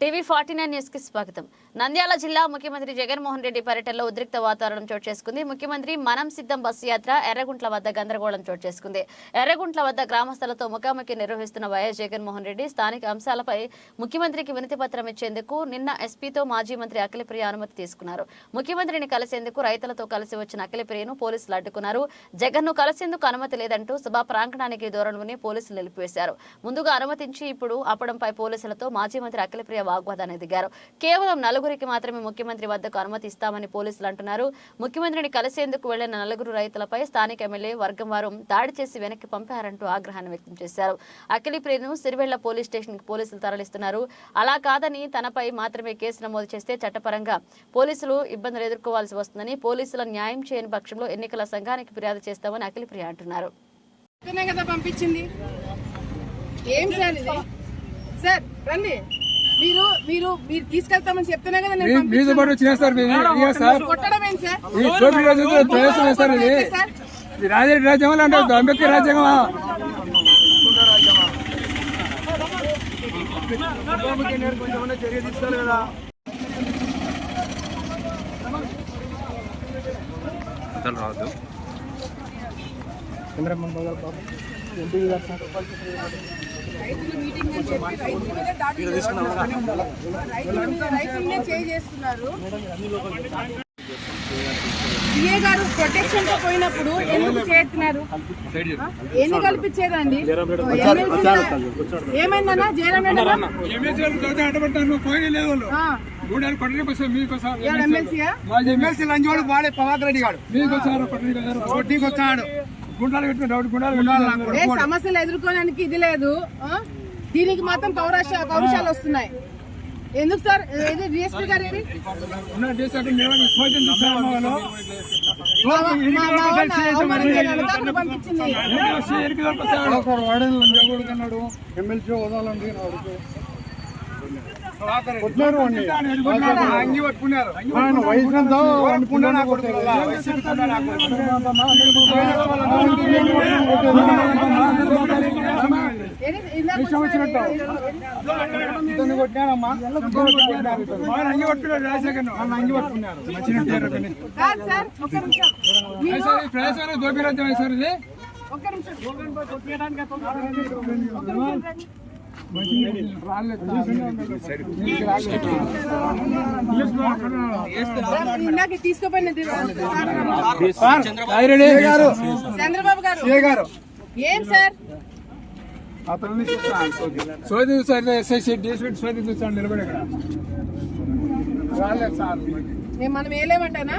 టీవీ49 news కి స్వాగతం. నంద్యాల జిల్లా ముఖ్యమంత్రి జగన్మోహన్ రెడ్డి పర్యటనలో ఉద్రిక్త వాతావరణం చోటు చేసుకుంది. ముఖ్యమంత్రి మనం సిద్ధం బస్సు యాత్ర ఎర్రగుంట్ల వద్ద గందరగోళం చోటు చేసుకుంది. ఎర్రగుంట్ల వద్ద గ్రామస్తులతో ముఖాముఖి నిర్వహిస్తున్న వైఎస్ జగన్మోహన్ రెడ్డి స్థానిక అంశాలపై ముఖ్యమంత్రికి వినతి పత్రం ఇచ్చేందుకు నిన్న ఎస్పీతో మాజీ మంత్రి అఖిలప్రియ అనుమతి తీసుకున్నారు. ముఖ్యమంత్రిని కలిసేందుకు రైతులతో కలిసి వచ్చిన అఖిలప్రియను పోలీసులు అడ్డుకున్నారు. జగన్ను కలిసేందుకు అనుమతి లేదంటూ సభా ప్రాంగణానికి దూరంలోనే పోలీసులు నిలిపివేశారు. ముందుగా అనుమతించి ఇప్పుడు ఆపడంపై పోలీసులతో మాజీ మంత్రి అఖిలప్రియ వాగ్వాదానికి దిగారు. కేవలం నలుగురికి మాత్రమే ముఖ్యమంత్రి వద్దకు అనుమతి ఇస్తామని పోలీసులు అంటున్నారు. ముఖ్యమంత్రిని కలిసేందుకు వెళ్లిన నలుగురు రైతులపై స్థానిక ఎమ్మెల్యే వర్గం వారు దాడి చేసి వెనక్కి పంపారంటూ ఆగ్రహాన్ని వ్యక్తం చేశారు. అఖిలప్రియను సిరివెళ్ల పోలీస్ స్టేషన్ కి పోలీసులు తరలిస్తున్నారు. అలా కాదని తనపై మాత్రమే కేసు నమోదు చేస్తే చట్టపరంగా పోలీసులు ఇబ్బందులు ఎదుర్కోవాల్సి వస్తుందని, పోలీసుల న్యాయం చేయని పక్షంలో ఎన్నికల సంఘానికి ఫిర్యాదు చేస్తామని అఖిలప్రియ అంటున్నారు. పంపించింది ఏం సార్ ఇది? సార్ రండి, మీరు మీరు మీరు తీసుకెళ్తామని చెప్తున్నా కదా. రాజరెడ్డి రాజ్యాంగం అంటారు, అంబేద్కర్ రాజ్యాంగమా? చర్య తీసుకోవాలి కదా. రాదు సిఏ గారు ప్రొటెక్షన్ తో పోయినప్పుడు ఎందుకు చేస్తున్నారు? ఎన్ని కల్పించేదండి? ఏమైందన్నా జయరాం సమస్యలు ఎదుర్కోవడానికి ఇది లేదు, దీనికి మాత్రం పౌరుషాలు వస్తున్నాయి. ఎందుకు సార్? డిఎస్పీ గారు పంపించింది. ఎమ్మెల్సీ వదలండి అంగి పట్టుకున్నారు. కొట్టానమ్మా అంగి పట్టుకున్నారు. రాజశేఖర్ అంగి పట్టుకున్నారు. దోపిరాజ్యం సార్ ఇది. చంద్రబాబు గారు ఏం సార్ అతన్ని శోధించాలి. ఎస్ఐ శోధించాలి నిలబడి ఇక్కడ రాలేదు సార్. మనం ఏలేమంటానా?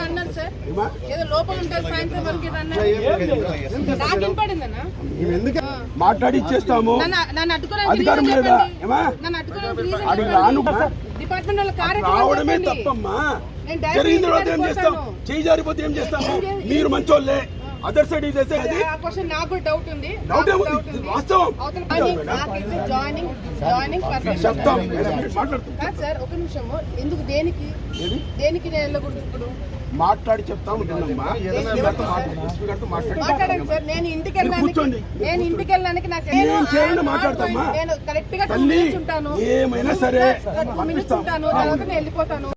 అన్నారు సార్, ఏదో లోపల ఉంటుంది సాయంత్రం వరకు నాకు వినపడిందన్నా. మాట్లాడి ఇచ్చేస్తాము. నన్ను అట్టుకోవడానికి డిపార్ట్మెంట్ వాళ్ళ రావడమే తప్పమ్మా. జరిగిన తర్వాత ఏం చేస్తాం? చేయి జారిపోతే ఏం చేస్తాము? మీరు మంచోళ్ళే. అదర్ సైడ్ ఇదే నాకు డౌట్ ఉంది. వాస్తవం సార్ ఒక నిమిషం, ఎందుకు దేనికి నేను వెళ్ళకూడదు? ఇప్పుడు మాట్లాడి చెప్తాము. మాట్లాడండి సార్. నేను ఇంటికి వెళ్ళడానికి నాకు మాట్లాడతామా? నేను కరెక్ట్ గా 2 ఏమైనా సరే మినిట్స్ ఉంటాను, తర్వాత నేను వెళ్ళిపోతాను.